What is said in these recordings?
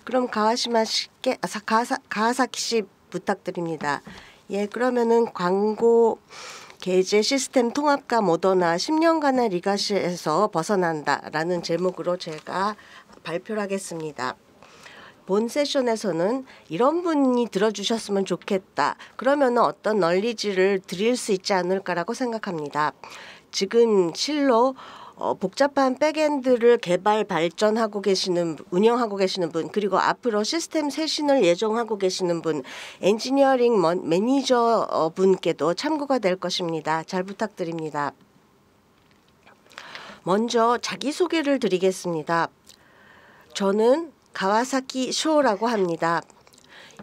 그럼 가와사키 씨 부탁드립니다. 예, 그러면은 광고 게재 시스템 통합과 모던화 10년간의 리가시에서 벗어난다라는 제목으로 제가 발표를 하겠습니다. 본 세션에서는 이런 분이 들어주셨으면 좋겠다. 그러면 어떤 널리지를 드릴 수 있지 않을까라고 생각합니다. 지금 실로 복잡한 백엔드를 개발 발전하고 계시는 운영하고 계시는 분, 그리고 앞으로 시스템 쇄신을 예정하고 계시는 분, 엔지니어링 매니저 분께도 참고가 될 것입니다. 잘 부탁드립니다. 먼저 자기소개를 드리겠습니다. 저는 가와사키 쇼라고 합니다.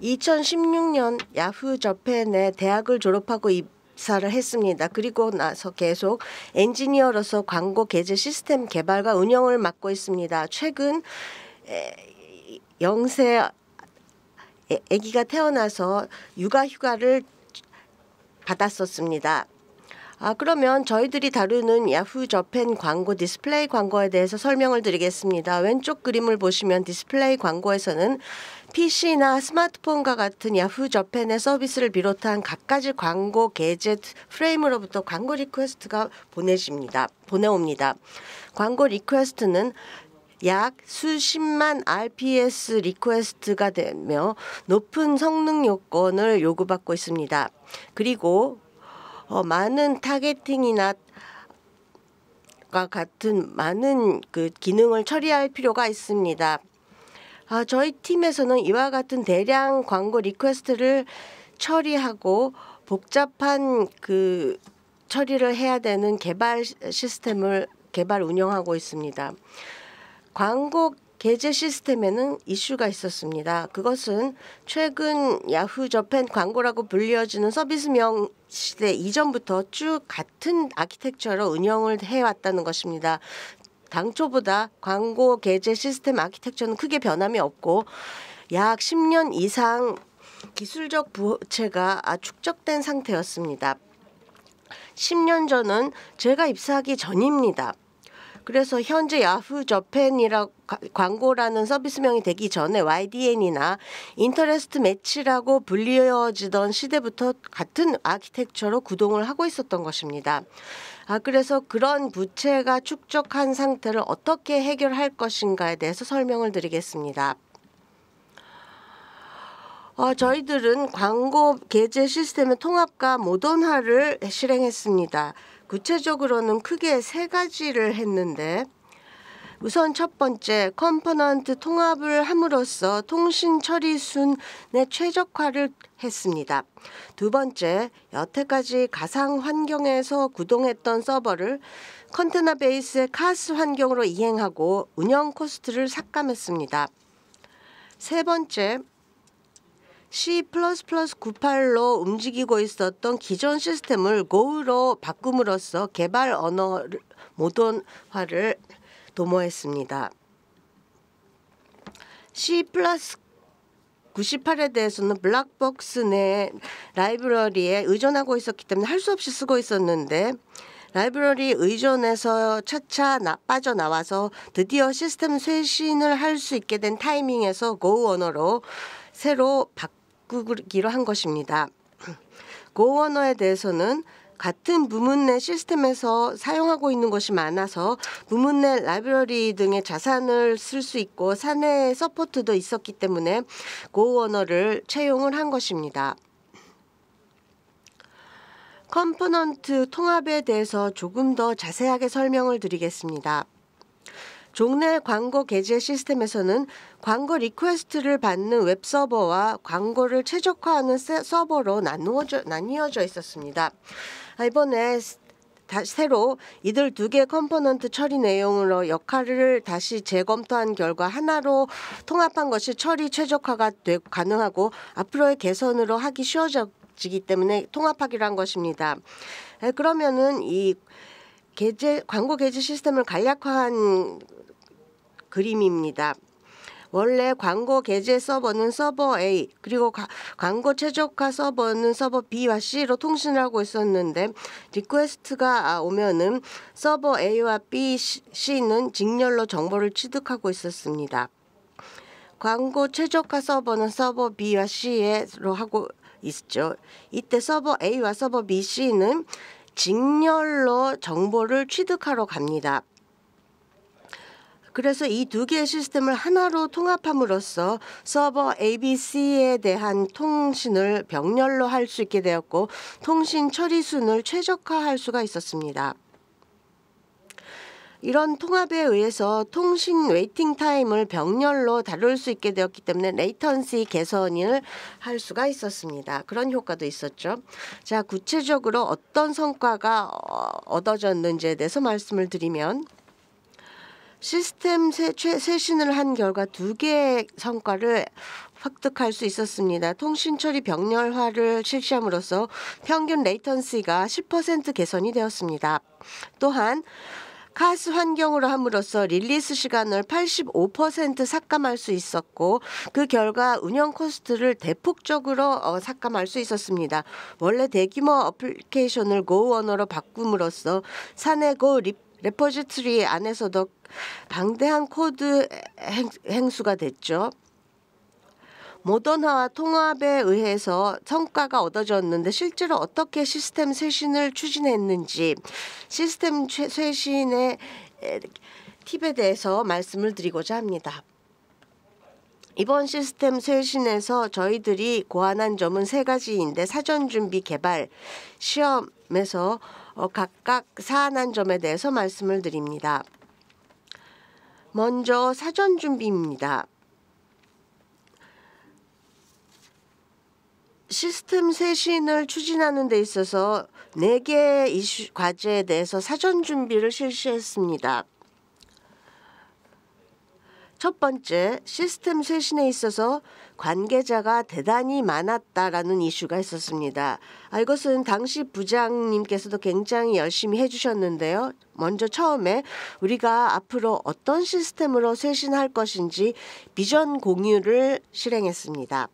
2016년 야후 저펜에 대학을 졸업하고 입사를 했습니다. 그리고 나서 계속 엔지니어로서 광고 게재 시스템 개발과 운영을 맡고 있습니다. 최근 0세 아기가 태어나서 육아휴가를 받았었습니다. 그러면 저희들이 다루는 야후 저펜 광고 디스플레이 광고에 대해서 설명을 드리겠습니다. 왼쪽 그림을 보시면 디스플레이 광고에서는 PC나 스마트폰과 같은 야후 저펜의 서비스를 비롯한 갖가지 광고 게재 프레임으로부터 광고 리퀘스트가 보내옵니다. 광고 리퀘스트는 약 수십만 RPS 리퀘스트가 되며 높은 성능 요건을 요구받고 있습니다. 그리고 많은 타겟팅이나 같은 많은 그 기능을 처리할 필요가 있습니다. 저희 팀에서는 이와 같은 대량 광고 리퀘스트를 처리하고 복잡한 그 처리를 해야 되는 개발 시스템을 운영하고 있습니다. 광고 게재 시스템에는 이슈가 있었습니다. 그것은 최근 야후 저펜 광고라고 불려지는 서비스명 시대 이전부터 쭉 같은 아키텍처로 운영을 해왔다는 것입니다. 당초보다 광고 게재 시스템 아키텍처는 크게 변함이 없고 약 10년 이상 기술적 부채가 축적된 상태였습니다. 10년 전은 제가 입사하기 전입니다. 그래서 현재 야후 저펜이라고 광고라는 서비스명이 되기 전에 YDN이나 인터레스트 매치라고 불리어지던 시대부터 같은 아키텍처로 구동을 하고 있었던 것입니다. 그래서 그런 부채가 축적한 상태를 어떻게 해결할 것인가에 대해서 설명을 드리겠습니다. 저희들은 광고 게재 시스템의 통합과 모던화를 실행했습니다. 구체적으로는 크게 3가지를 했는데 우선 첫 번째, 컴포넌트 통합을 함으로써 통신 처리 순의 최적화를 했습니다. 두 번째, 여태까지 가상 환경에서 구동했던 서버를 컨테이너 베이스의 카스 환경으로 이행하고 운영 코스트를 삭감했습니다. 세 번째, C++98로 움직이고 있었던 기존 시스템을 Go로 바꿈으로써 개발 언어 모던화를 도모했습니다. C+98에 대해서는 블락박스 내 라이브러리에 의존하고 있었기 때문에 할 수 없이 쓰고 있었는데 라이브러리 의존에서 차차 빠져나와서 드디어 시스템 쇄신을 할 수 있게 된 타이밍에서 Go 언어로 새로 바꾸기로 한 것입니다. Go 언어에 대해서는 같은 부문 내 시스템에서 사용하고 있는 것이 많아서 부문 내 라이브러리 등의 자산을 쓸 수 있고 사내 서포트도 있었기 때문에 Go 언어를 채용을 한 것입니다. 컴포넌트 통합에 대해서 조금 더 자세하게 설명을 드리겠습니다. 종래 광고 게재 시스템에서는 광고 리퀘스트를 받는 웹서버와 광고를 최적화하는 서버로 나뉘어져 있었습니다. 이번에 새로 이들 2개 컴포넌트 처리 내용으로 역할을 다시 재검토한 결과 하나로 통합한 것이 처리 최적화가 가능하고 앞으로의 개선으로 하기 쉬워지기 때문에 통합하기로 한 것입니다. 그러면은 이 광고 게재 시스템을 간략화한 그림입니다. 원래 광고 게재 서버는 서버 A 그리고 광고 최적화 서버는 서버 B와 C로 통신을 하고 있었는데 리퀘스트가 오면은 서버 A와 B, C는 직렬로 정보를 취득하고 있었습니다. 광고 최적화 서버는 서버 B와 C로 하고 있죠. 이때 서버 A와 서버 B, C는 직렬로 정보를 취득하러 갑니다. 그래서 이 두 개의 시스템을 하나로 통합함으로써 서버 ABC에 대한 통신을 병렬로 할 수 있게 되었고 통신 처리순을 최적화할 수가 있었습니다. 이런 통합에 의해서 통신 웨이팅 타임을 병렬로 다룰 수 있게 되었기 때문에 레이턴시 개선을 할 수가 있었습니다. 그런 효과도 있었죠. 자, 구체적으로 어떤 성과가 얻어졌는지에 대해서 말씀을 드리면 시스템 쇄신을 한 결과 두 개의 성과를 획득할 수 있었습니다. 통신 처리 병렬화를 실시함으로써 평균 레이턴시가 10% 개선이 되었습니다. 또한 카스 환경으로 함으로써 릴리스 시간을 85% 삭감할 수 있었고 그 결과 운영 코스트를 대폭적으로 삭감할 수 있었습니다. 원래 대규모 어플리케이션을 고 언어로 바꿈으로써 사내 고 레포지토리 안에서도 방대한 코드 행수가 됐죠. 모던화와 통합에 의해서 성과가 얻어졌는데 실제로 어떻게 시스템 쇄신을 추진했는지 시스템 쇄신의 팁에 대해서 말씀을 드리고자 합니다. 이번 시스템 쇄신에서 저희들이 고안한 점은 세 가지인데 사전 준비 개발 시험에서 각각 사안한 점에 대해서 말씀을 드립니다. 먼저 사전 준비입니다. 시스템 쇄신을 추진하는 데 있어서 4개의 과제에 대해서 사전 준비를 실시했습니다. 첫 번째, 시스템 쇄신에 있어서 관계자가 대단히 많았다라는 이슈가 있었습니다. 이것은 당시 부장님께서도 굉장히 열심히 해주셨는데요. 먼저 처음에 우리가 앞으로 어떤 시스템으로 쇄신할 것인지 비전 공유를 실행했습니다.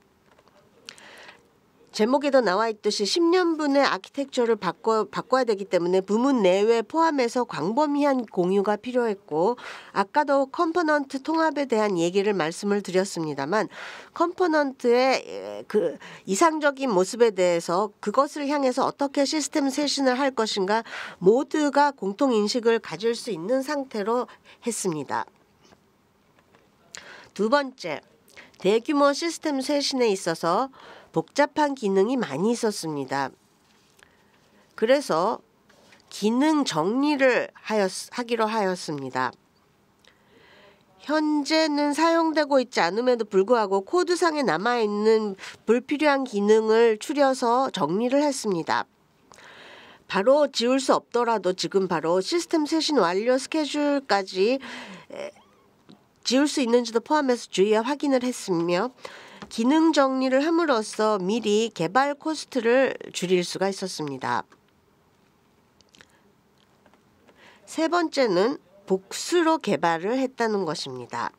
제목에도 나와 있듯이 10년분의 아키텍처를 바꿔야 되기 때문에 부문 내외 포함해서 광범위한 공유가 필요했고 아까도 컴포넌트 통합에 대한 얘기를 말씀을 드렸습니다만 컴포넌트의 그 이상적인 모습에 대해서 그것을 향해서 어떻게 시스템 쇄신을 할 것인가 모두가 공통인식을 가질 수 있는 상태로 했습니다. 두 번째, 대규모 시스템 쇄신에 있어서 복잡한 기능이 많이 있었습니다. 그래서 기능 정리를 하기로 하였습니다. 현재는 사용되고 있지 않음에도 불구하고 코드상에 남아있는 불필요한 기능을 추려서 정리를 했습니다. 바로 지울 수 없더라도 지금 바로 시스템 쇄신 완료 스케줄까지 지울 수 있는지도 포함해서 주의와 확인을 했으며 기능 정리를 함으로써 미리 개발 코스트를 줄일 수가 있었습니다. 세 번째는 복수로 개발을 했다는 것입니다.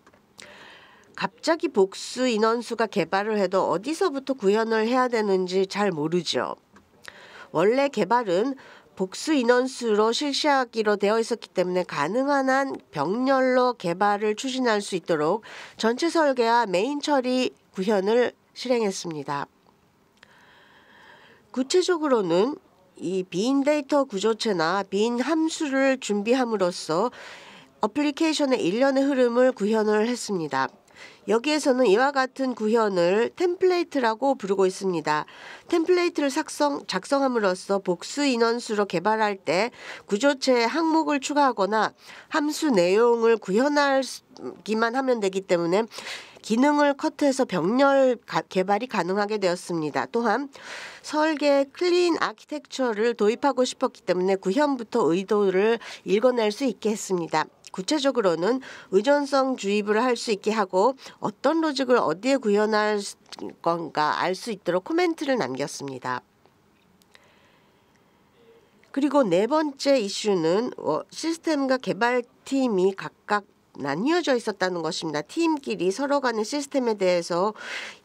갑자기 복수 인원수가 개발을 해도 어디서부터 구현을 해야 되는지 잘 모르죠. 원래 개발은 복수 인원수로 실시하기로 되어 있었기 때문에 가능한 한 병렬로 개발을 추진할 수 있도록 전체 설계와 메인 처리 구현을 실행했습니다. 구체적으로는 이 빈 데이터 구조체나 빈 함수를 준비함으로써 어플리케이션의 일련의 흐름을 구현을 했습니다. 여기에서는 이와 같은 구현을 템플레이트라고 부르고 있습니다. 템플레이트를 작성함으로써 복수 인원수로 개발할 때 구조체에 항목을 추가하거나 함수 내용을 구현하기만 하면 되기 때문에 기능을 커트해서 병렬 개발이 가능하게 되었습니다. 또한 설계 클린 아키텍처를 도입하고 싶었기 때문에 구현부터 의도를 읽어낼 수 있게 했습니다. 구체적으로는 의존성 주입을 할 수 있게 하고 어떤 로직을 어디에 구현할 건가 알 수 있도록 코멘트를 남겼습니다. 그리고 네 번째 이슈는 시스템과 개발팀이 각각 나뉘어져 있었다는 것입니다. 팀끼리 서로 간의 시스템에 대해서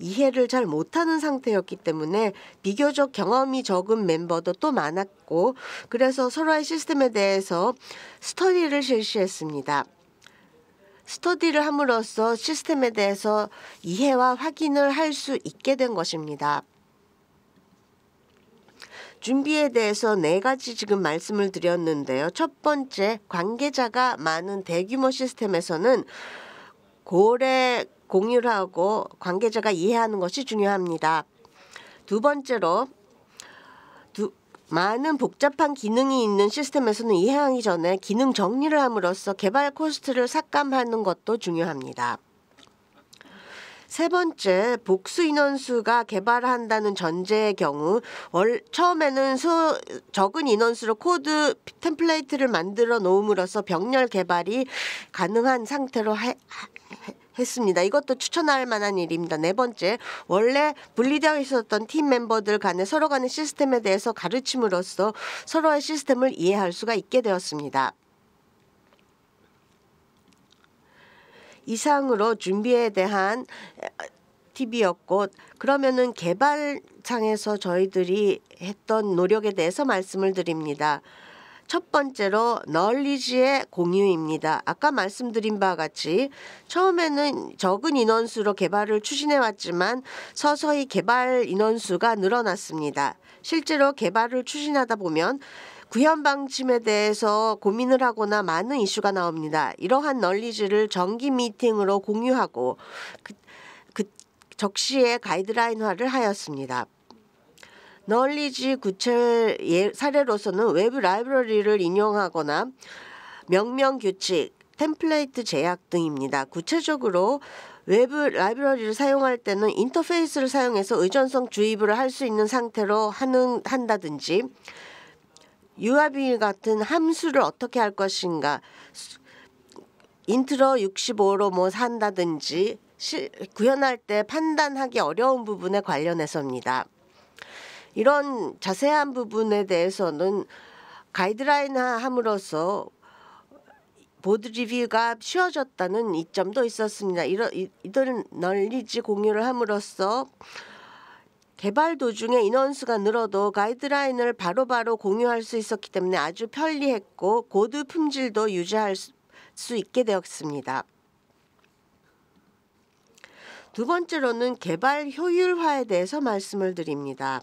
이해를 잘 못하는 상태였기 때문에 비교적 경험이 적은 멤버도 또 많았고 그래서 서로의 시스템에 대해서 스터디를 실시했습니다. 스터디를 함으로써 시스템에 대해서 이해와 확인을 할 수 있게 된 것입니다. 준비에 대해서 4가지 지금 말씀을 드렸는데요. 첫 번째, 관계자가 많은 대규모 시스템에서는 고래 공유를 하고 관계자가 이해하는 것이 중요합니다. 두 번째로, 많은 복잡한 기능이 있는 시스템에서는 이해하기 전에 기능 정리를 함으로써 개발 코스트를 삭감하는 것도 중요합니다. 세 번째, 복수 인원수가 개발한다는 전제의 경우 처음에는 적은 인원수로 코드 템플레이트를 만들어 놓음으로써 병렬 개발이 가능한 상태로 했습니다. 이것도 추천할 만한 일입니다. 네 번째, 원래 분리되어 있었던 팀 멤버들 간에 서로 간의 시스템에 대해서 가르침으로써 서로의 시스템을 이해할 수가 있게 되었습니다. 이상으로 준비에 대한 팁이었고, 그러면은 개발창에서 저희들이 했던 노력에 대해서 말씀을 드립니다. 첫 번째로 널리지의 공유입니다. 아까 말씀드린 바와 같이 처음에는 적은 인원수로 개발을 추진해 왔지만 서서히 개발 인원수가 늘어났습니다. 실제로 개발을 추진하다 보면 구현 방침에 대해서 고민을 하거나 많은 이슈가 나옵니다. 이러한 널리지를 정기 미팅으로 공유하고 적시에 가이드라인화를 하였습니다. 널리지 구체 사례로서는 외부 라이브러리를 인용하거나 명령 규칙, 템플레이트 제약 등입니다. 구체적으로 외부 라이브러리를 사용할 때는 인터페이스를 사용해서 의존성 주입을 할 수 있는 상태로 한다든지, URB 같은 함수를 어떻게 할 것인가, 인트로 65로 한다든지, 구현할 때 판단하기 어려운 부분에 관련해서입니다. 이런 자세한 부분에 대해서는 가이드라인화 함으로써 보드 리뷰가 쉬워졌다는 이점도 있었습니다. 이런 널리지 공유를 함으로써 개발 도중에 인원수가 늘어도 가이드라인을 바로바로 공유할 수 있었기 때문에 아주 편리했고 코드 품질도 유지할 수 있게 되었습니다. 두 번째로는 개발 효율화에 대해서 말씀을 드립니다.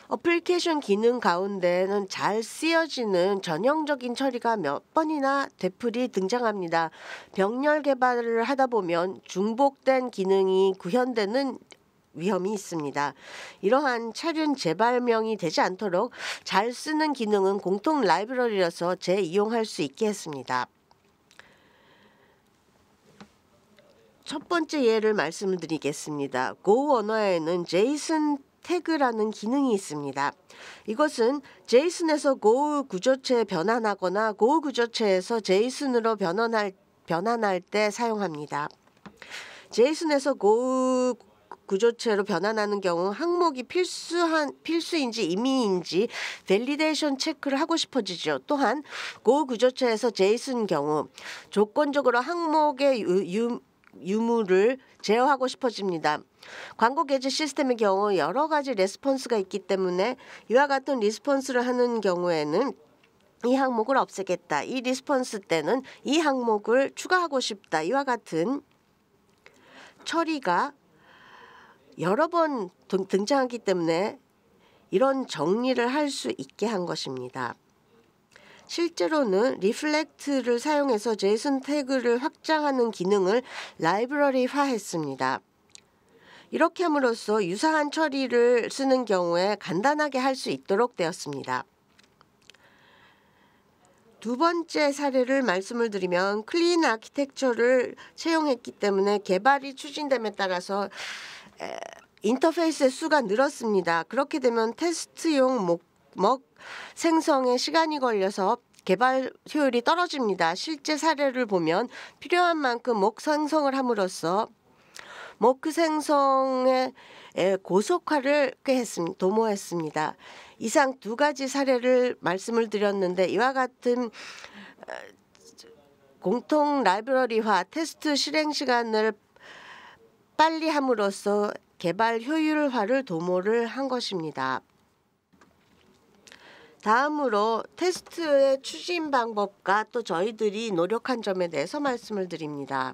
어플리케이션 기능 가운데는 잘 쓰여지는 전형적인 처리가 몇 번이나 되풀이 등장합니다. 병렬 개발을 하다 보면 중복된 기능이 구현되는 위험이 있습니다. 이러한 차륜 재발명이 되지 않도록 잘 쓰는 기능은 공통 라이브러리라서 재이용할 수 있게 했습니다. 첫 번째 예를 말씀을 드리겠습니다. Go 언어에는 JSON 태그라는 기능이 있습니다. 이것은 JSON에서 Go 구조체에 변환하거나 Go 구조체에서 JSON으로 변환할 때 사용합니다. JSON에서 Go 구조체로 변환하는 경우 항목이 필수인지 임의인지 밸리데이션 체크를 하고 싶어지죠. 또한 Go 구조체에서 JSON 경우 조건적으로 항목의 유무를 제어하고 싶어집니다. 광고 게재 시스템의 경우 여러 가지 레스폰스가 있기 때문에 이와 같은 리스폰스를 하는 경우에는 이 항목을 없애겠다. 이 리스폰스 때는 이 항목을 추가하고 싶다. 이와 같은 처리가 여러 번 등장하기 때문에 이런 정리를 할 수 있게 한 것입니다. 실제로는 리플렉트를 사용해서 JSON 태그를 확장하는 기능을 라이브러리화했습니다. 이렇게 함으로써 유사한 처리를 쓰는 경우에 간단하게 할 수 있도록 되었습니다. 두 번째 사례를 말씀을 드리면 클린 아키텍처를 채용했기 때문에 개발이 추진됨에 따라서 인터페이스의 수가 늘었습니다. 그렇게 되면 테스트용 목록 생성에 시간이 걸려서 개발 효율이 떨어집니다. 실제 사례를 보면 필요한 만큼 목 생성을 함으로써 모크 생성의 고속화를 도모했습니다. 이상 두 가지 사례를 말씀을 드렸는데 이와 같은 공통 라이브러리화 테스트 실행 시간을 빨리 함으로써 개발 효율화를 도모를 한 것입니다. 다음으로 테스트의 추진 방법과 또 저희들이 노력한 점에 대해서 말씀을 드립니다.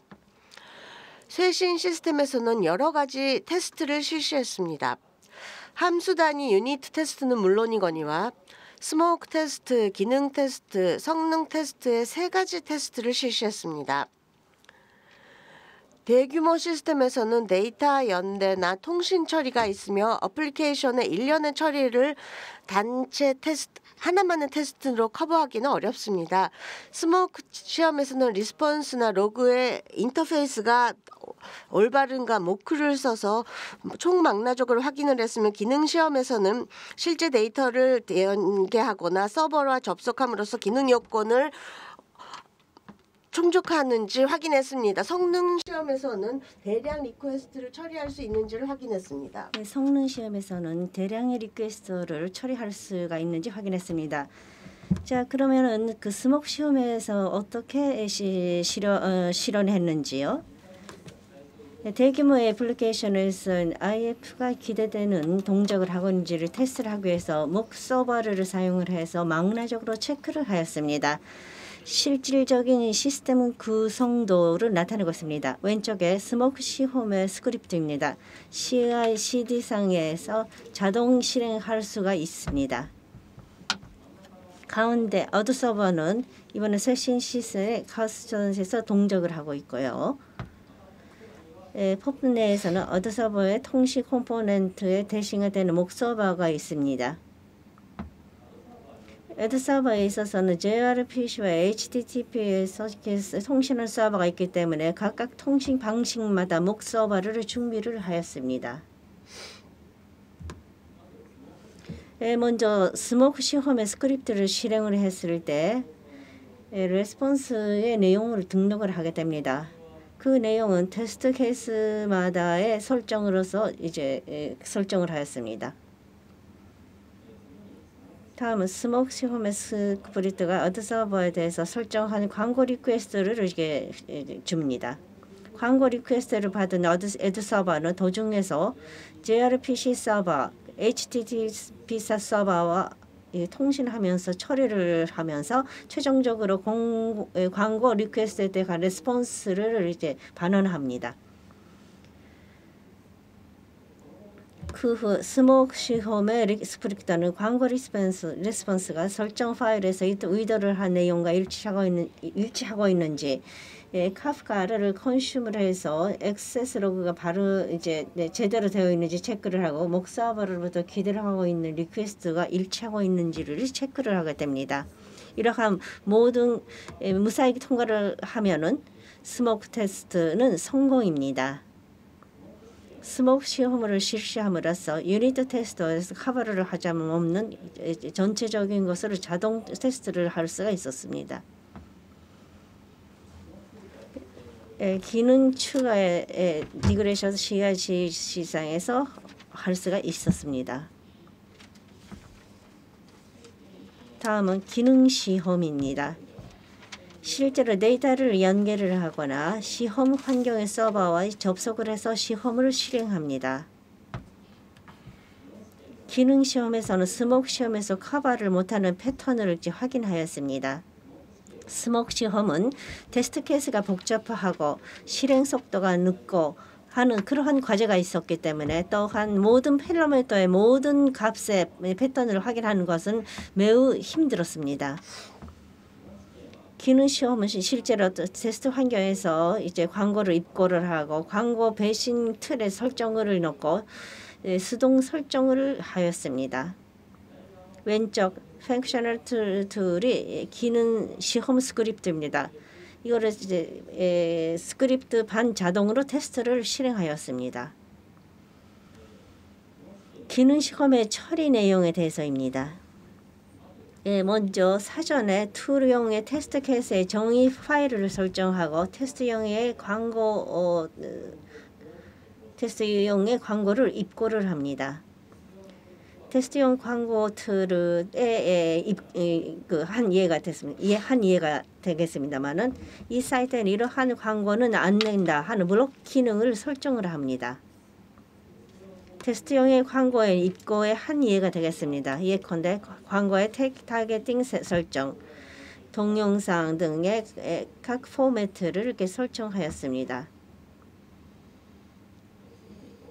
쇄신 시스템에서는 여러 가지 테스트를 실시했습니다. 함수 단위 유니트 테스트는 물론이거니와 스모크 테스트, 기능 테스트, 성능 테스트의 3가지 테스트를 실시했습니다. 대규모 시스템에서는 데이터 연대나 통신 처리가 있으며 어플리케이션의 일련의 처리를 단체 테스트, 하나만의 테스트로 커버하기는 어렵습니다. 스모크 시험에서는 리스폰스나 로그의 인터페이스가 올바른가 모크를 써서 총망라적으로 확인을 했으면 기능 시험에서는 실제 데이터를 연계하거나 서버와 접속함으로써 기능 요건을 충족하는지 확인했습니다. 성능 시험에서는 대량 리퀘스트를 처리할 수 있는지를 확인했습니다. 네, 성능 시험에서는 대량의 리퀘스트를 처리할 수가 있는지 확인했습니다. 자, 그러면은 그 스모크 시험에서 어떻게 실현했는지요? 네, 대규모의 애플리케이션에서는 IF가 기대되는 동작을 하고 있는지를 테스트를 하기 위해서 목 서버를 사용을 해서 망라적으로 체크를 하였습니다. 실질적인 시스템 구성도를 나타내고 있습니다. 왼쪽에 스모크 시험의 스크립트입니다. CI/CD 상에서 자동 실행할 수가 있습니다. 가운데 어드 서버는 이번에 쇄신 시스템의 카스전에서 동작을 하고 있고요. 퍼프 내에서는 어드 서버의 통신 컴포넌트에 대신이 되는 목 서버가 있습니다. 어드 서버에 있어서는 gRPC와 HTTP에서 통신하는 서버가 있기 때문에 각각 통신 방식마다 목 서버를 준비를 하였습니다. 먼저 스모크 시험의 스크립트를 실행을 했을 때 레스폰스의 내용을 등록을 하게 됩니다. 그 내용은 테스트 케이스마다의 설정으로서 이제 설정을 하였습니다. 다음은 스모크 시험의 스크립트가 어드 서버에 대해서 설정한 광고 리퀘스트를 이렇게 줍니다. 광고 리퀘스트를 받은 어드 서버는 도중에서 gRPC 서버, HTTP 서버와 통신하면서 처리를 하면서 최종적으로 광고 리퀘스트에 대한 레스폰스를 이제 반원합니다. 그 후 스모크 시험의 스크립트는 광고 레스폰스가 설정 파일에서 의도를 한 내용과 일치하고 있는지 카프카를 컨슘을 해서 액세스 로그가 바로 이제 제대로 되어 있는지 체크를 하고 목 서버로부터 기대하고 있는 리퀘스트가 일치하고 있는지를 체크를 하게 됩니다. 이러한 모든 무사히 통과를 하면은 스모크 테스트는 성공입니다. 스모크 시험을 실시함으로써 유니트 테스트에서 커버를 하자면 없는 전체적인 것으로 자동 테스트를 할 수가 있었습니다. 기능 추가의 디그레션 CI/CD상에서 할 수가 있었습니다. 다음은 기능 시험입니다. 실제로 데이터를 연결을 하거나 시험 환경의 서버와 접속을 해서 시험을 실행합니다. 기능 시험에서는 스모크 시험에서 커버를 못하는 패턴을 확인하였습니다. 스모크 시험은 테스트 케이스가 복잡하고 실행 속도가 늦고 하는 그러한 과제가 있었기 때문에 또한 모든 패러미터의 모든 값의 패턴을 확인하는 것은 매우 힘들었습니다. 기능 시험은 실제로 테스트 환경에서 이제 광고를 입고를 하고 광고 배신 틀에 설정을 넣고 수동 설정을 하였습니다. 왼쪽 펑셔널 툴이 기능 시험 스크립트입니다. 이거를 이제 스크립트 반자동으로 테스트를 실행하였습니다. 기능 시험의 처리 내용에 대해서입니다. 먼저 사전에 툴용의 테스트 케이스의 정의 파일을 설정하고 테스트용의 광고를 입고를 합니다. 테스트용 광고 툴의 한 예가 되겠습니다만은 이 사이트는 이러한 광고는 안 낸다 하는 블록 기능을 설정을 합니다. 테스트용의 광고의 입고의 한 예가 되겠습니다. 예컨대 광고의 타겟팅 설정, 동영상 등의 각 포매트를 이렇게 설정하였습니다.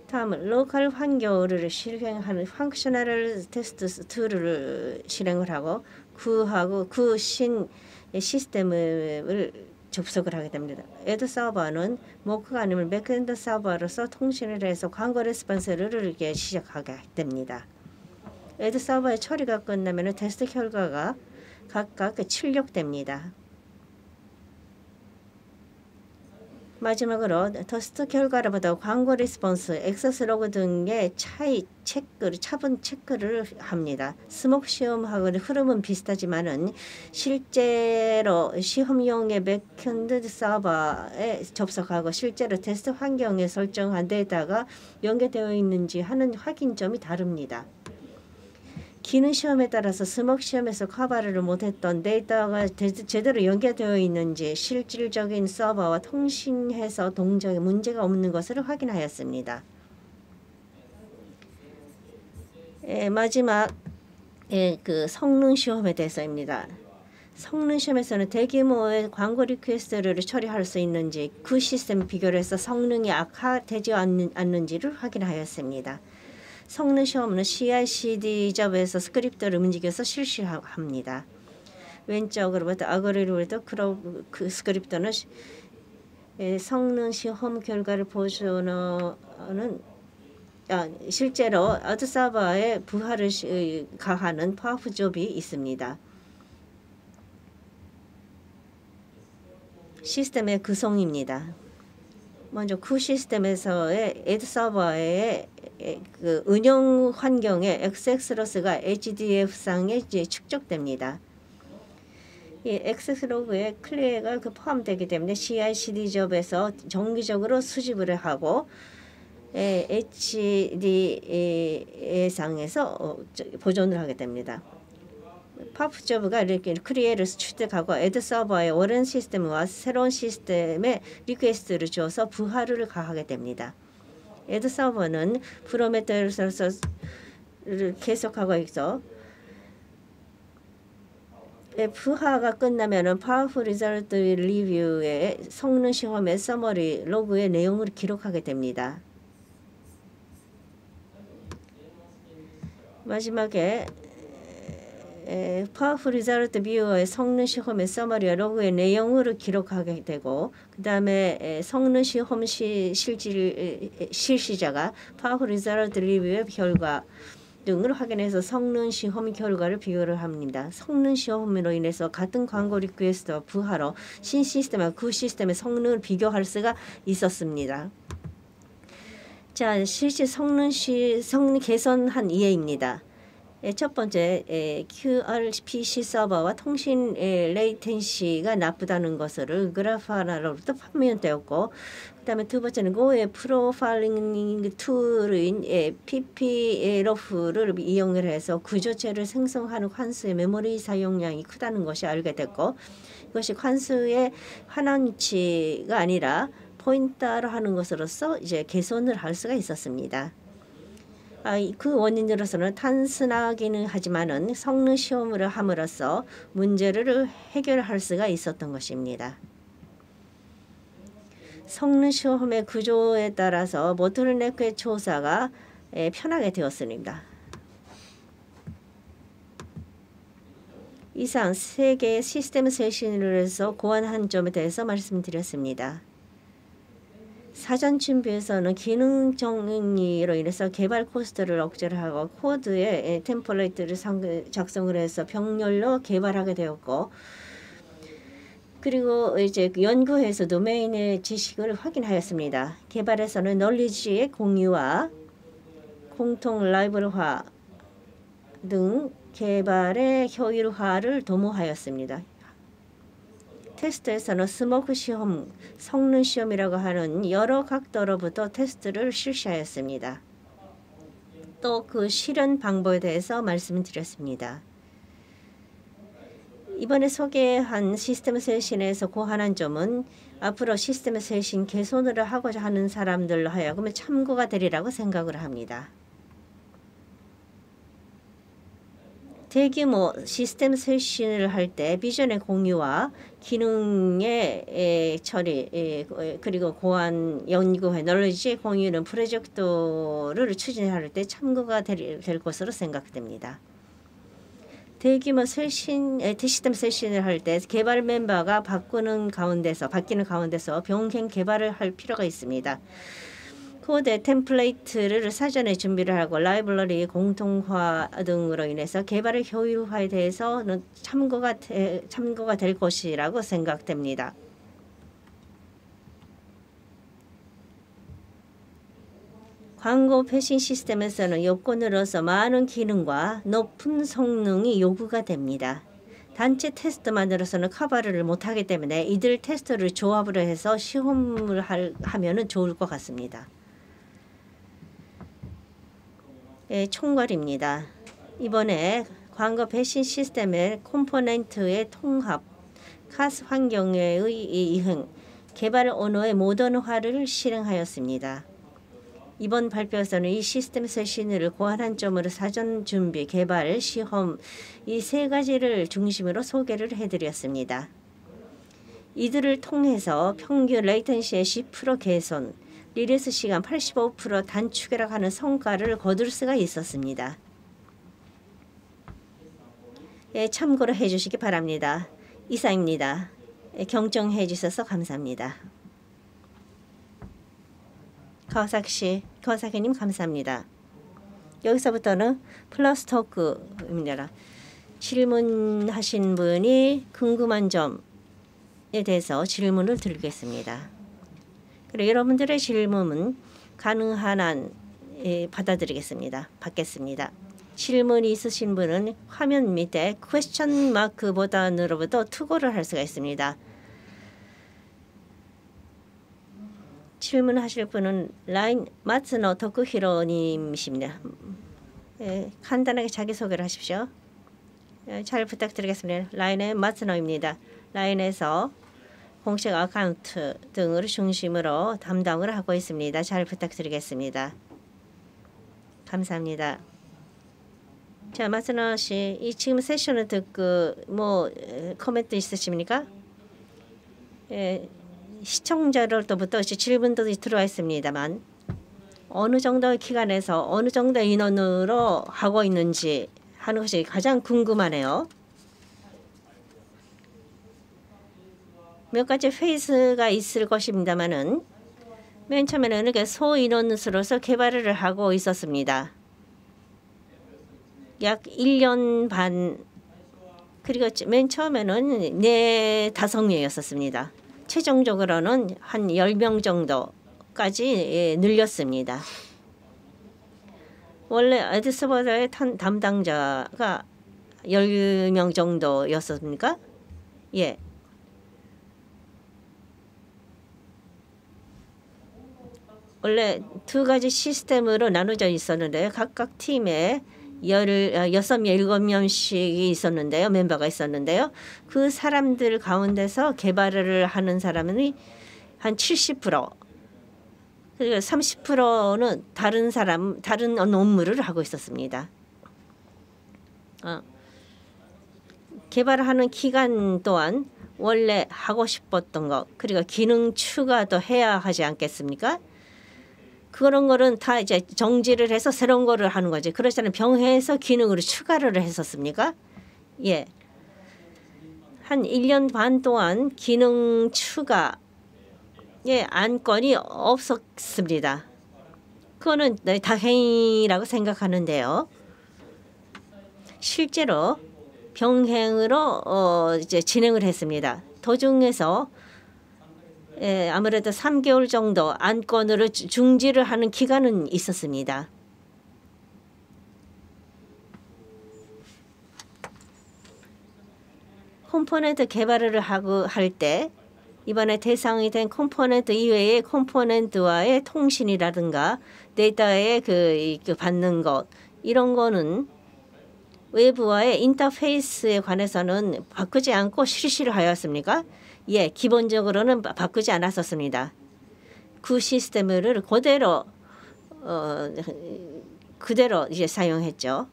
다음은 로컬 환경을 실행하는 펑셔널 테스트 툴을 실행을 하고 그 신 시스템을 접속을 하게 됩니다. 애드 서버는 모크가 아니면 백엔드 서버로서 통신을 해서 광고 레스폰스를 이렇게 시작하게 됩니다. 애드 서버의 처리가 끝나면 테스트 결과가 각각 출력됩니다. 마지막으로 테스트 결과로부터 광고 리스폰스, 액세스 로그 등의 차분 체크를 합니다. 스모크 시험하고는 흐름은 비슷하지만은 실제로 시험용의 백엔드 서버에 접속하고 실제로 테스트 환경에 설정한 데이터가 연계되어 있는지 하는 확인점이 다릅니다. 기능 시험에 따라서 스모크 시험에서 커버를 못했던 데이터가 제대로 연계되어 있는지 실질적인 서버와 통신해서 동작에 문제가 없는 것을 확인하였습니다. 마지막 그 성능 시험에 대해서입니다. 성능 시험에서는 대규모의 광고 리퀘스트를 처리할 수 있는지 그 시스템 비교를 해서 성능이 악화되지 않는지를 확인하였습니다. 성능 시험은 CI/CD 잡에서 스크립트를 움직여서 실시합니다. 왼쪽으로부터 아래로부터 그 스크립트는 성능 시험 결과를 보여주는 실제로 어드 서버에 부하를 가하는 파워풀 잡이 있습니다. 시스템의 구성입니다. 먼저 그 시스템에서의 애드 서버의 그 운영 환경의 액세스 로스가 HDF상에 축적됩니다. 이 액세스 로그에 클레어가 포함되기 때문에 CI/CD 잡에서 정기적으로 수집을 하고 HD상에서 보존을 하게 됩니다. 파프 잡가 이렇게 크리에이를 추적하고 애드 서버의 오랜 시스템과 새로운 시스템에 리퀘스트를 줘서 부하를 가하게 됩니다. 애드 서버는 프로메테우스를 계속하고 있어 부하가 끝나면은 파워풀 리저트 리뷰의 성능 시험의 서머리 로그의 내용을 기록하게 됩니다. 마지막에 파워풀 리저트 뷰어의 성능 시험의 서머리와 로그의 내용을 기록하게 되고 그 다음에 성능 시험 실시자가 파워풀 리저트 리뷰의 결과 등을 확인해서 성능 시험 결과를 비교를 합니다. 성능 시험으로 인해서 같은 광고 리퀘스트와 부하로 신 시스템과 그 시스템의 성능을 비교할 수가 있었습니다. 자, 실제 성능 개선한 예입니다. 첫 번째, QRPC 서버와 통신 레이텐시가 나쁘다는 것을 그래파나로부터 판명되었고, 그다음에 두 번째는 고의 프로파일링 툴인 PPLOF를 이용을 해서 구조체를 생성하는 관수의 메모리 사용량이 크다는 것이 알게 됐고, 이것이 관수의 환원치가 아니라 포인터로 하는 것으로서 이제 개선을 할 수가 있었습니다. 그 원인으로서는 단순하기는 하지만은 성능 시험을 함으로써 문제를 해결할 수가 있었던 것입니다. 성능 시험의 구조에 따라서 보틀네크의 조사가 편하게 되었습니다. 이상 세 개의 시스템 세션을 해서 고안한 점에 대해서 말씀드렸습니다. 사전 준비에서는 기능 정리로 인해서 개발 코스트를 억제를 하고 코드의 템플레이트를 작성을 해서 병렬로 개발하게 되었고, 그리고 이제 연구에서 도메인의 지식을 확인하였습니다. 개발에서는 널리지의 공유와 공통 라이브러리화 등 개발의 효율화를 도모하였습니다. 테스트에서는 스모크 시험, 성능 시험이라고 하는 여러 각도로부터 테스트를 실시하였습니다. 또 그 실현 방법에 대해서 말씀드렸습니다. 이번에 소개한 시스템 세션에서 고안한 점은 앞으로 시스템 세션 개선을 하고자 하는 사람들로 하여금 참고가 되리라고 생각을 합니다. 대규모 시스템 쇄신을 할 때 비전의 공유와 기능의 처리 그리고 고안 연구회 널리지의 공유는 프로젝트를 추진할 때 참고가 될 것으로 생각됩니다. 대규모 시스템 쇄신을 할 때 개발 멤버가 바뀌는 가운데서 병행 개발을 할 필요가 있습니다. 코드 템플레이트를 사전에 준비를 하고 라이브러리 공통화 등으로 인해서 개발의 효율화에 대해서는 참고가 될 것이라고 생각됩니다. 광고 패싱 시스템에서는 요건으로서 많은 기능과 높은 성능이 요구가 됩니다. 단체 테스트만으로서는 커버를 못하기 때문에 이들 테스트를 조합을 해서 시험을 하면 좋을 것 같습니다. 총괄입니다. 이번에 광고 배신 시스템의 컴포넌트의 통합, 카스 환경의 이행, 개발 언어의 모던화를 실행하였습니다. 이번 발표에서는 이 시스템 쇄신을 고안한 점으로 사전 준비, 개발, 시험 이 세 가지를 중심으로 소개를 해드렸습니다. 이들을 통해서 평균 레이턴시의 10% 개선, 리리스 시간 85% 단축이라고 하는 성과를 거둘 수가 있었습니다. 참고로 해주시기 바랍니다. 이상입니다. 경청해 주셔서 감사합니다. 가와사키님 감사합니다. 여기서부터는 플러스 토크입니다. 질문하신 분이 궁금한 점에 대해서 질문을 드리겠습니다. 그리고 여러분들의 질문은 가능한 한 받겠습니다. 질문이 있으신 분은 화면 밑에 퀘스천 마크 보단으로부터 투고를 할 수가 있습니다. 질문하실 분은 라인 마츠노 토쿠히로님이십니다. 간단하게 자기소개를 하십시오. 잘 부탁드리겠습니다. 라인의 마츠노입니다. 라인에서 공식 어카운트 등을 중심으로 담당을 하고 있습니다. 잘 부탁드리겠습니다. 감사합니다. 자, 마츠노 씨, 이 지금 세션을 듣고 코멘트 있으십니까? 시청자로부터 질문도 들어와 있습니다만 어느 정도의 기간에서 어느 정도의 인원으로 하고 있는지 하는 것이 가장 궁금하네요. 몇 가지 페이스가 있을 것입니다만은 맨 처음에는 이렇게 소인원수로서 개발을 하고 있었습니다. 약 1년 반 그리고 맨 처음에는 4-5명이었습니다. 최종적으로는 한 10명 정도까지 늘렸습니다. 원래 에드스버더의 담당자가 10명 정도였습니까? 예. 원래 두 가지 시스템으로 나눠져 있었는데요. 각각 팀에 6명, 7명씩이 있었는데요. 멤버가 있었는데요. 그 사람들 가운데서 개발을 하는 사람이 한 70%, 그리고 30%는 다른 업무를 하고 있었습니다. 개발하는 기간 동안 원래 하고 싶었던 것, 그리고 기능 추가도 해야 하지 않겠습니까? 그런 거는 다 이제 정지를 해서 새로운 거를 하는 거지. 그렇지 않으면 병행해서 기능으로 추가를 했었습니까? 예. 한 1년 반 동안 기능 추가의 안건이 없었습니다. 그거는 다행이라고 생각하는데요. 실제로 병행으로 이제 진행을 했습니다. 도중에서 아무래도 3개월 정도 안건으로 중지를 하는 기간은 있었습니다. 컴포넌트 개발을 할 때 이번에 대상이 된 컴포넌트 이외의 컴포넌트와의 통신이라든가 데이터의 그 받는 것 이런 거는 외부와의 인터페이스에 관해서는 바꾸지 않고 실시를 하였습니까? 예, 기본적으로는 바꾸지 않았었습니다. 그 시스템을 그대로 이제 사용했죠.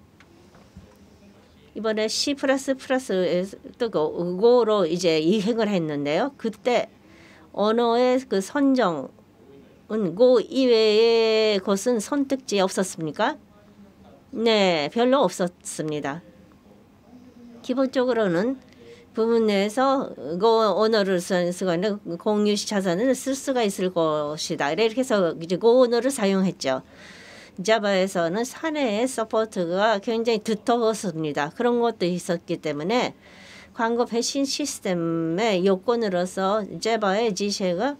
이번에 C++또 고로 이제 이행을 했는데요. 그때 언어의 그 선정은 고 이외의 것은 선택지 없었습니까? 네, 별로 없었습니다. 기본적으로는 부분 내에서 고 언어를 쓰고 있는 공유시 자산을 쓸 수가 있을 것이다. 이렇게 해서 이제 고 언어를 사용했죠. 자바에서는 사내의 서포트가 굉장히 두터웠습니다. 그런 것도 있었기 때문에 광고 배신 시스템의 요건으로서 자바의 지시가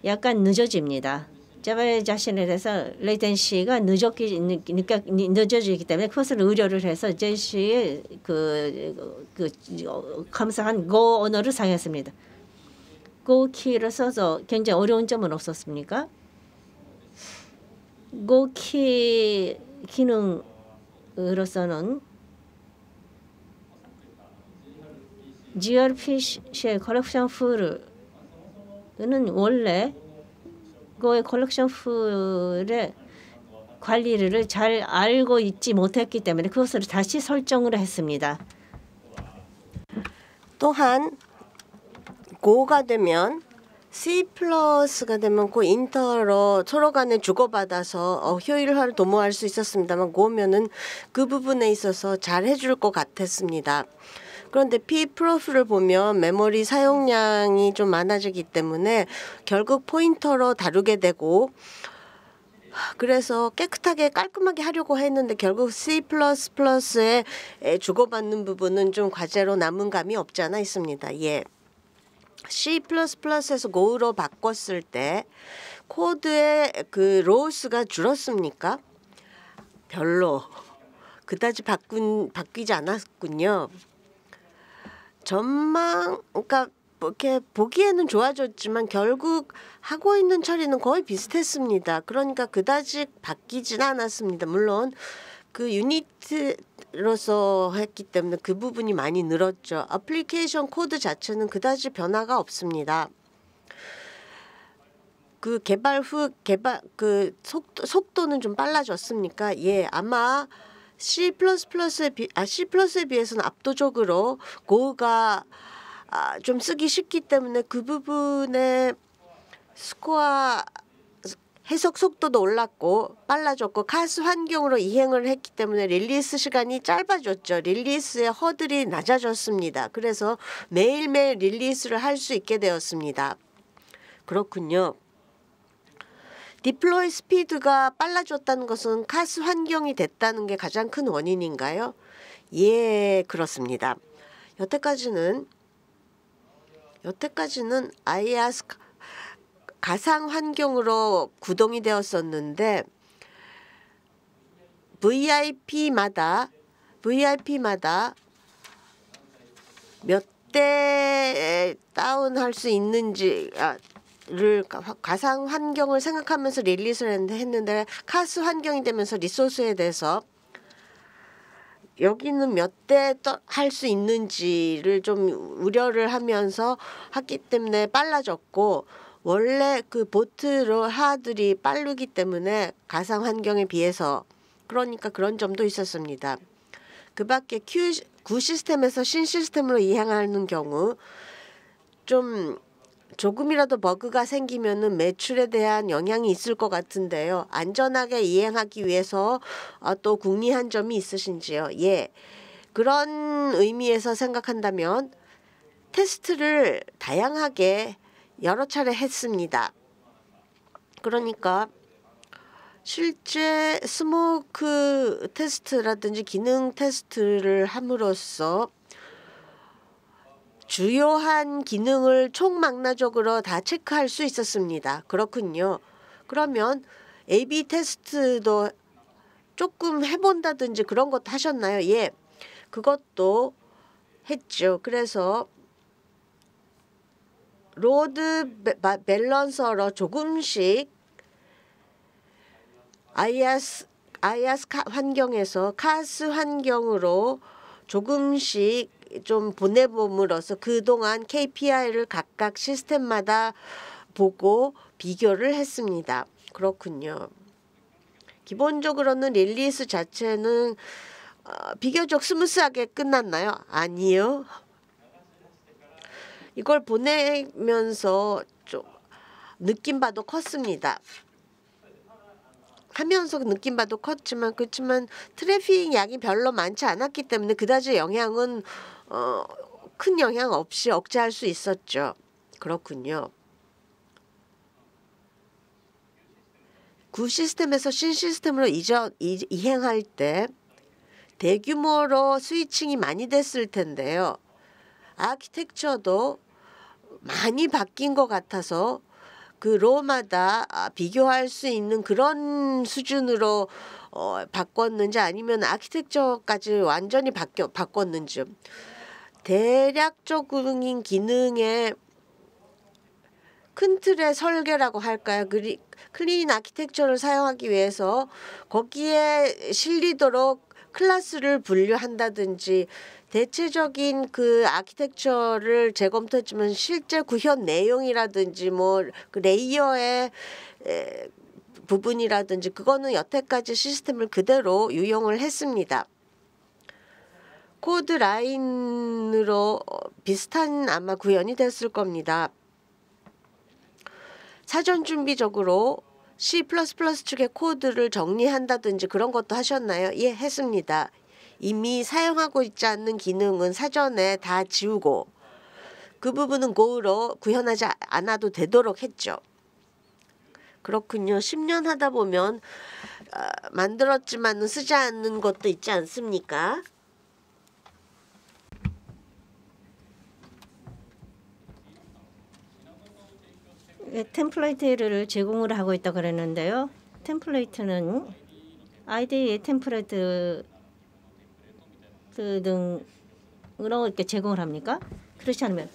약간 늦어집니다. 자바 자신에 대해서 레이텐시가 늦어지기 때문에 그것을 의뢰를 해서 제시의 감사한 고 언어를 사용했습니다. 고 키를 써서 굉장히 어려운 점은 없었습니까? 고 키 기능으로서는 gRPC의 컬렉션 풀은 원래 고의 컬렉션 풀의 관리를 잘 알고 있지 못했기 때문에 그것을 다시 설정을 했습니다. 또한 고가 되면 C++가 되면 그 인터로 서로 간에 주고받아서 효율화를 도모할 수 있었습니다만 고면은 그 부분에 있어서 잘 해줄 것 같았습니다. 그런데 P 프로필을 보면 메모리 사용량이 좀 많아지기 때문에 결국 포인터로 다루게 되고 그래서 깨끗하게 깔끔하게 하려고 했는데 결국 C++에 주고받는 부분은 좀 과제로 남은 감이 없지 않아 있습니다. 예. C++에서 고로 바꿨을 때 코드의 그 로우스가 줄었습니까? 별로 그다지 바뀌지 않았군요. 그러니까 이렇게 보기에는 좋아졌지만 결국 하고 있는 처리는 거의 비슷했습니다. 그러니까 그다지 바뀌지는 않았습니다. 물론 그 유니트로서 했기 때문에 그 부분이 많이 늘었죠. 애플리케이션 코드 자체는 그다지 변화가 없습니다. 그 개발 그 속도는 좀 빨라졌습니까? 예, 아마 C++에 비해서는 압도적으로 고가 좀 쓰기 쉽기 때문에 그 부분에 스코어 해석 속도도 올랐고 빨라졌고 카스 환경으로 이행을 했기 때문에 릴리스 시간이 짧아졌죠. 릴리스의 허들이 낮아졌습니다. 그래서 매일매일 릴리스를 할 수 있게 되었습니다. 그렇군요. 디플로이 스피드가 빨라졌다는 것은 카스 환경이 됐다는 게 가장 큰 원인인가요? 예, 그렇습니다. 여태까지는 IaaS 가상 환경으로 구동이 되었었는데 VIP마다 몇 대 다운할 수 있는지를 가상 환경을 생각하면서 릴리스를 했는데 카스 환경이 되면서 리소스에 대해서 여기는 몇 대 할 수 있는지를 좀 우려를 하면서 했기 때문에 빨라졌고 원래 그 보트로 하들이 빠르기 때문에 가상 환경에 비해서 그러니까 그런 점도 있었습니다. 그 밖에 구 시스템에서 신 시스템으로 이행하는 경우 조금이라도 버그가 생기면은 매출에 대한 영향이 있을 것 같은데요. 안전하게 이행하기 위해서 또 궁리한 점이 있으신지요? 예, 그런 의미에서 생각한다면 테스트를 다양하게 여러 차례 했습니다. 그러니까 실제 스모크 테스트라든지 기능 테스트를 함으로써 주요한 기능을 총망라적으로 다 체크할 수 있었습니다. 그렇군요. 그러면 A/B 테스트도 조금 해본다든지 그런 것도 하셨나요? 예, 그것도 했죠. 그래서 로드 밸런서로 조금씩 IaaS 환경에서 카스 환경으로 조금씩 좀 보내봄으로써 그동안 KPI를 각각 시스템마다 보고 비교를 했습니다. 그렇군요. 기본적으로는 릴리스 자체는 비교적 스무스하게 끝났나요? 아니요. 이걸 보내면서 좀 느낌 바도 컸습니다. 하면서 느낌 바도 컸지만 그렇지만 트래픽 양이 별로 많지 않았기 때문에 그다지 영향은 큰 영향 없이 억제할 수 있었죠. 그렇군요. 구 시스템에서 신 시스템으로 이행할 때 대규모로 스위칭이 많이 됐을 텐데요. 아키텍처도 많이 바뀐 것 같아서 그 로마다 비교할 수 있는 그런 수준으로 바꿨는지 아니면 아키텍처까지 완전히 바꿨는지 대략적인 기능의 큰 틀의 설계라고 할까요? 클린 아키텍처를 사용하기 위해서 거기에 실리도록 클래스를 분류한다든지 대체적인 그 아키텍처를 재검토했지만 실제 구현 내용이라든지 뭐 그 레이어의 부분이라든지 그거는 여태까지 시스템을 그대로 유용을 했습니다. 코드 라인으로 비슷한 아마 구현이 됐을 겁니다. 사전 준비적으로 C++ 측의 코드를 정리한다든지 그런 것도 하셨나요? 예, 했습니다. 이미 사용하고 있지 않는 기능은 사전에 다 지우고 그 부분은 Go로 구현하지 않아도 되도록 했죠. 그렇군요. 10년 하다 보면 만들었지만 쓰지 않는 것도 있지 않습니까? 템플레이트를 제공을 하고 있다고 그랬는데요. 템플레이트는 IDE의 템플레이트 등으로 이렇게 제공을 합니까? 그렇지 않으면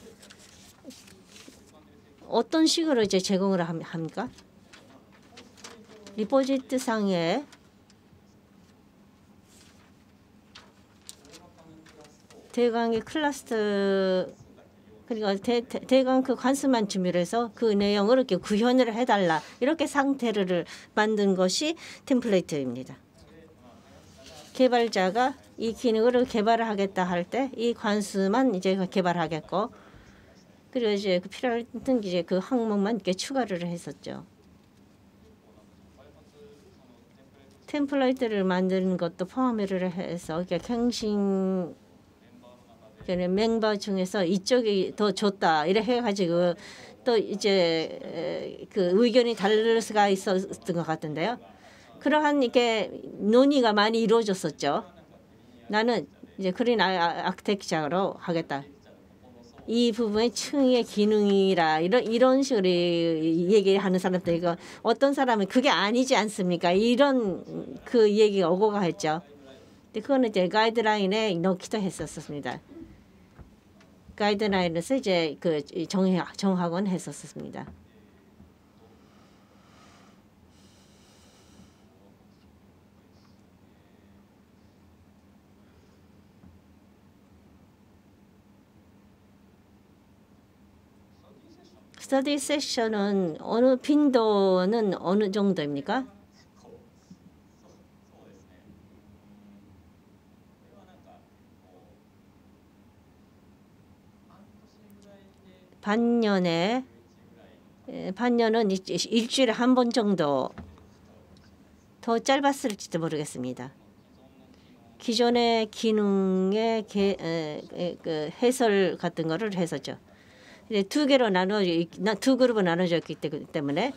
어떤 식으로 이제 제공을 합니까? 리포지트 상에 대강의 클러스터 그러니까 대강 그 관수만 준비를 해서 그 내용을 이렇게 구현을 해달라 이렇게 상태를 만든 것이 템플레이트입니다. 개발자가 이 기능을 개발을 하겠다 할 때 이 관수만 이제 개발하겠고 그리고 이제 그 필요한 이제 그 항목만 이렇게 추가를 했었죠. 템플레이트를 만드는 것도 포함을 해서 갱신 멤버 중에서 이쪽이 더 좋다 이래 해가지고 또 이제 그 의견이 다를 수가 있었던 것 같은데요. 그러한 이렇게 논의가 많이 이루어졌었죠. 나는 이제 클린 아키텍처로 하겠다. 이 부분의 층의 기능이라 이런 식으로 얘기하는 사람들 이거 어떤 사람은 그게 아니지 않습니까? 이런 그 얘기가 오고 가했죠. 근데 그거는 이제 가이드라인에 넣기도 했었습니다. 가이드라인에서 이제 그 정하곤 했었습니다. 스터디 세션은 어느 빈도는 어느 정도입니까? 반년은 일주일에 한 번 정도 더 짧았을지도 모르겠습니다. 기존의 기능의 그 해설 같은 거를 했었죠. 두 그룹으로 나눠졌기 때문에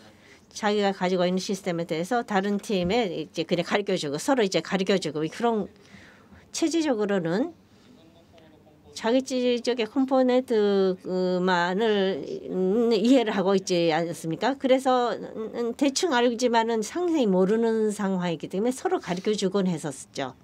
자기가 가지고 있는 시스템에 대해서 다른 팀에 이제 그냥 가르쳐주고 서로 이제 가르쳐주고 그런 체질적으로는 자기 쪽의 컴포넌트만을 이해를 하고 있지 않습니까? 그래서 대충 알지만은 상세히 모르는 상황이기 때문에 서로 가르쳐주곤 했었죠.